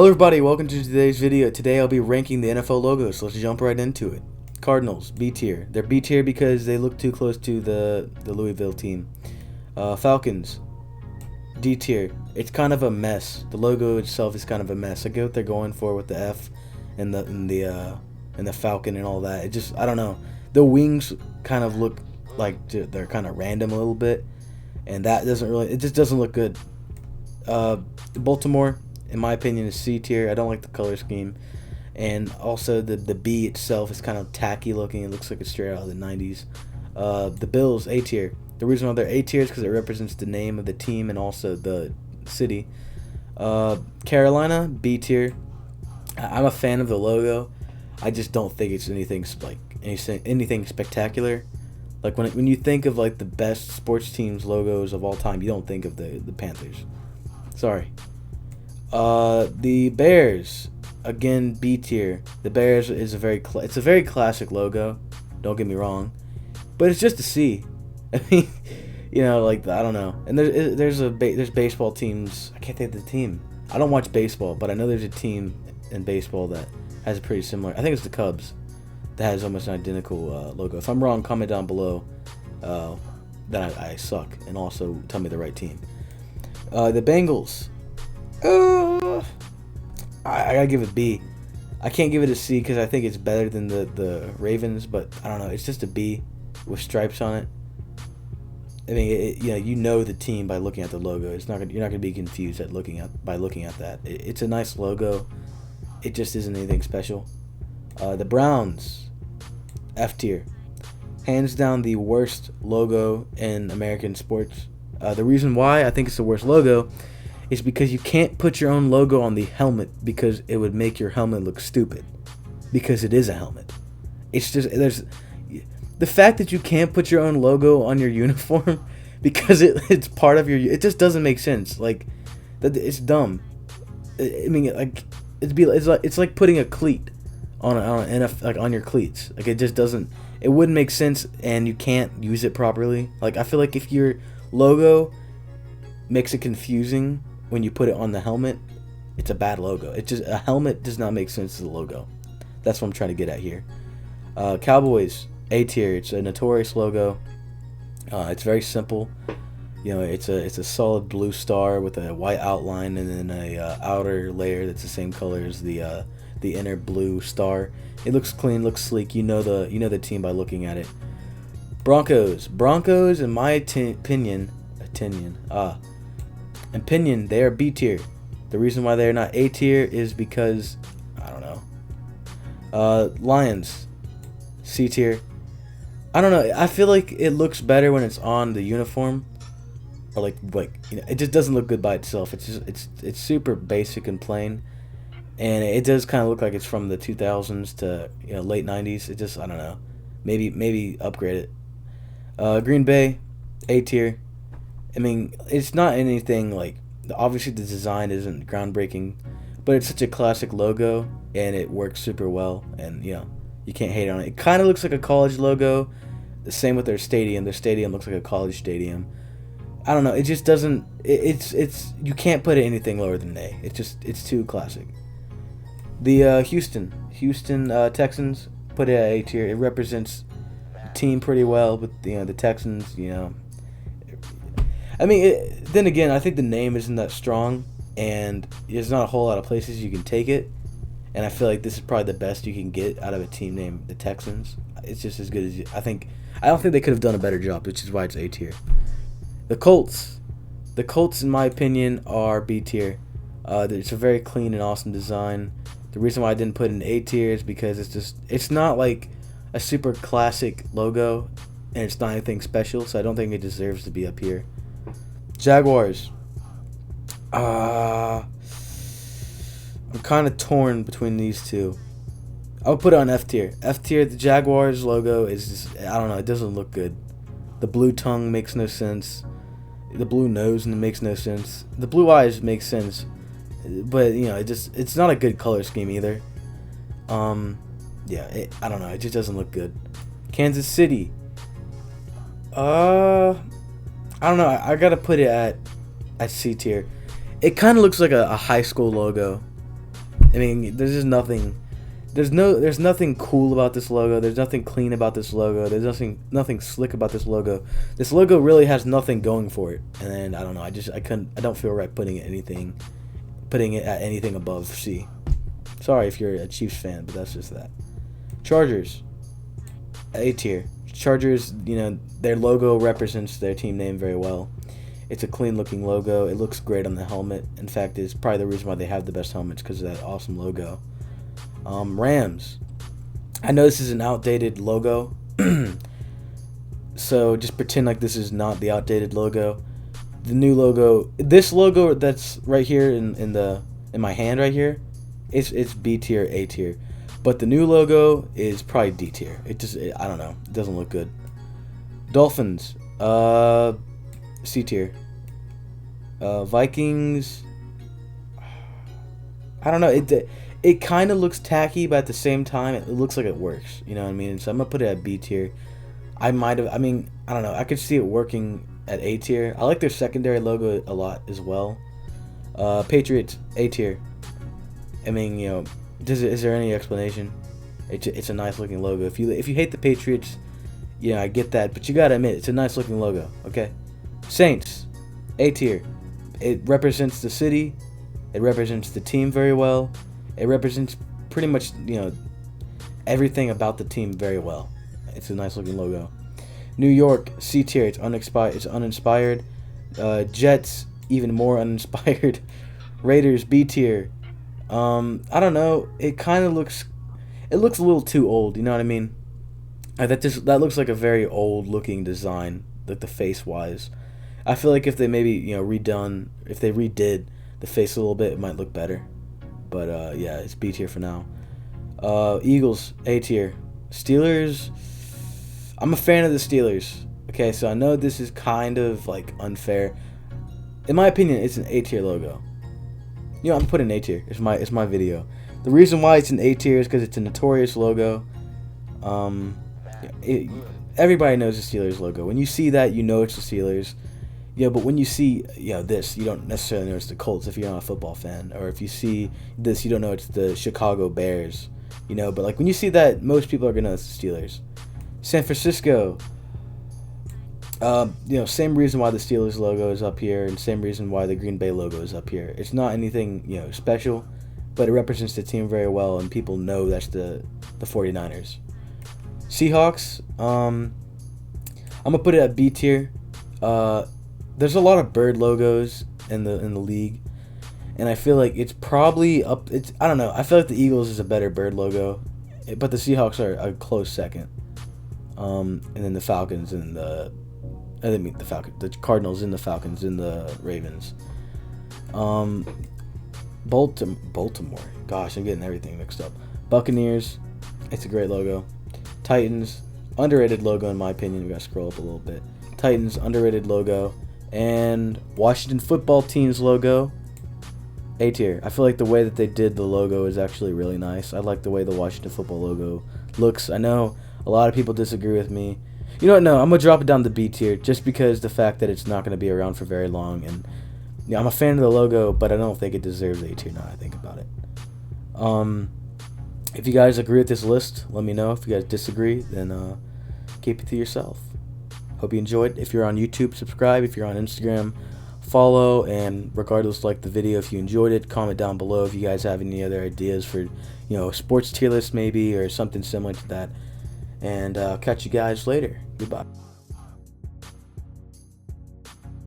Hello everybody, welcome to today's video. Today I'll be ranking the NFL logos, so let's jump right into it. Cardinals, B tier. They're B tier because they look too close to the Louisville team. Falcons, D tier. It's kind of a mess. The logo itself is kind of a mess. I get what they're going for with the F and the Falcon and all that. It just, I don't know. The wings kind of look like they're kind of random a little bit, and that it just doesn't look good. Baltimore, in my opinion, is C tier. I don't like the color scheme, and also the B itself is kind of tacky looking. It looks like it's straight out of the 90s. The Bills, A tier. The reason why they're A tier is because it represents the name of the team and also the city. Carolina, B tier. I'm a fan of the logo. I just don't think it's anything spectacular. Like when you think of like the best sports teams logos of all time, you don't think of the Panthers. Sorry. The Bears, again, B tier. The Bears is it's a very classic logo. Don't get me wrong, but it's just a C. I mean, like I don't know. And there's baseball teams. I can't think of the team. I don't watch baseball, but I know there's a team in baseball that has a pretty similar. I think it's the Cubs that has almost an identical logo. If I'm wrong, comment down below that I suck, and also tell me the right team. The Bengals. I gotta give it B. I can't give it a C because I think it's better than the Ravens, but I don't know. It's just a B with stripes on it. I mean, you know the team by looking at the logo. You're not gonna be confused by looking at that. It's a nice logo. It just isn't anything special. The Browns, F tier, hands down the worst logo in American sports. The reason why I think it's the worst logo is because you can't put your own logo on the helmet because it would make your helmet look stupid. Because it is a helmet. It's just there's the fact that you can't put your own logo on your uniform because it's part of your. It just doesn't make sense. Like that, it's dumb. I mean, like it's like putting a cleat on your cleats. Like it just doesn't. It wouldn't make sense, and you can't use it properly. Like I feel like if your logo makes it confusing when you put it on the helmet, it's a bad logo. A helmet does not make sense as a logo. That's what I'm trying to get at here. Cowboys, A tier. It's a notorious logo. It's very simple. It's a solid blue star with a white outline and then a outer layer that's the same color as the inner blue star. It looks clean, looks sleek. You know the team by looking at it. Broncos, in my opinion, they are B tier. The reason why they're not A tier is because I don't know. Lions, C tier. I don't know. I feel like it looks better when it's on the uniform, or it just doesn't look good by itself. It's super basic and plain, and it does kind of look like it's from the 2000s to late 90s. It just I don't know. Maybe upgrade it. Green Bay, A tier. I mean, it's not anything like. Obviously, the design isn't groundbreaking, but it's such a classic logo, and it works super well. And you can't hate on it. It kind of looks like a college logo. The same with their stadium. Their stadium looks like a college stadium. I don't know. It just doesn't. It's you can't put it anything lower than A. It's too classic. The Houston Texans, put it at A tier. It represents the team pretty well, but the Texans. I mean, then again, I think the name isn't that strong, and there's not a whole lot of places you can take it. And I feel like this is probably the best you can get out of a team named the Texans. It's just as good as I think. I don't think they could have done a better job, which is why it's A tier. The Colts, in my opinion, are B tier. It's a very clean and awesome design. The reason why I didn't put it in A tier is because it's not like a super classic logo, and it's not anything special. So I don't think it deserves to be up here. Jaguars. I'm kind of torn between these two. I'll put it on F tier. F tier, the Jaguars logo is just, I don't know, it doesn't look good. The blue tongue makes no sense. The blue nose makes no sense. The blue eyes make sense. But, it's not a good color scheme either. I don't know, it just doesn't look good. Kansas City. I don't know. I gotta put it at C tier. It kind of looks like a high school logo. I mean, there's just nothing. There's nothing cool about this logo. There's nothing clean about this logo. There's nothing slick about this logo. This logo really has nothing going for it. And then I don't know. I don't feel right putting it at anything above C. Sorry if you're a Chiefs fan, but that's just that. Chargers, A tier. Chargers, their logo represents their team name very well. It's a clean looking logo. It looks great on the helmet. In fact, it's probably the reason why they have the best helmets, because of that awesome logo. Rams. I know this is an outdated logo, so just pretend like this is not the outdated logo. The new logo, this logo that's right here in my hand right here, it's B tier, A tier, but the new logo is probably D tier. I don't know. It doesn't look good. Dolphins, C tier. Vikings, I don't know. It kind of looks tacky, but at the same time, it looks like it works. You know what I mean? So I'm gonna put it at B tier. I don't know. I could see it working at A tier. I like their secondary logo a lot as well. Patriots, A tier. I mean, is there any explanation? It's a nice looking logo. If you hate the Patriots, I get that, but you gotta admit it's a nice looking logo. Okay. Saints, A tier. It represents the city. It represents the team very well. It represents pretty much, everything about the team very well. It's a nice looking logo. New York, C tier. It's uninspired. Jets, even more uninspired. Raiders, B tier. I don't know. It kind of looks a little too old. You know what I mean? That looks like a very old looking design, like the face wise. I feel like if they maybe if they redid the face a little bit, it might look better. But yeah, it's B tier for now. Eagles, A tier. Steelers, I'm a fan of the Steelers. Okay, so I know this is kind of like unfair. In my opinion, it's an A tier logo. I'm putting A tier. It's my video. The reason why it's an A tier is because it's a notorious logo. Everybody knows the Steelers logo. When you see that, you know it's the Steelers. Yeah, but when you see this, you don't necessarily know it's the Colts if you're not a football fan. Or if you see this, you don't know it's the Chicago Bears. But like when you see that, most people are gonna know it's the Steelers. San Francisco. Same reason why the Steelers logo is up here, and same reason why the Green Bay logo is up here. It's not anything special, but it represents the team very well, and people know that's the 49ers. Seahawks. I'm gonna put it at B tier. There's a lot of bird logos in the league, and I feel like it's probably up. I don't know. I feel like the Eagles is a better bird logo, but the Seahawks are a close second. And then the Falcons and the Cardinals and the Falcons and the Ravens. Baltimore. Gosh, I'm getting everything mixed up. Buccaneers. It's a great logo. Titans, underrated logo in my opinion. We gotta scroll up a little bit. Titans, underrated logo. And Washington football team's logo, A tier. I feel like the way that they did the logo is actually really nice. I like the way the Washington football logo looks. I know a lot of people disagree with me. You know what? No, I'm going to drop it down to B tier just because the fact that it's not going to be around for very long. And I'm a fan of the logo, but I don't think it deserves A tier now I think about it. If you guys agree with this list, let me know. If you guys disagree, then keep it to yourself. Hope you enjoyed. If you're on YouTube, subscribe. If you're on Instagram, follow. And regardless, like the video if you enjoyed it. Comment down below if you guys have any other ideas for, sports tier list maybe or something similar to that. And I'll catch you guys later. Goodbye.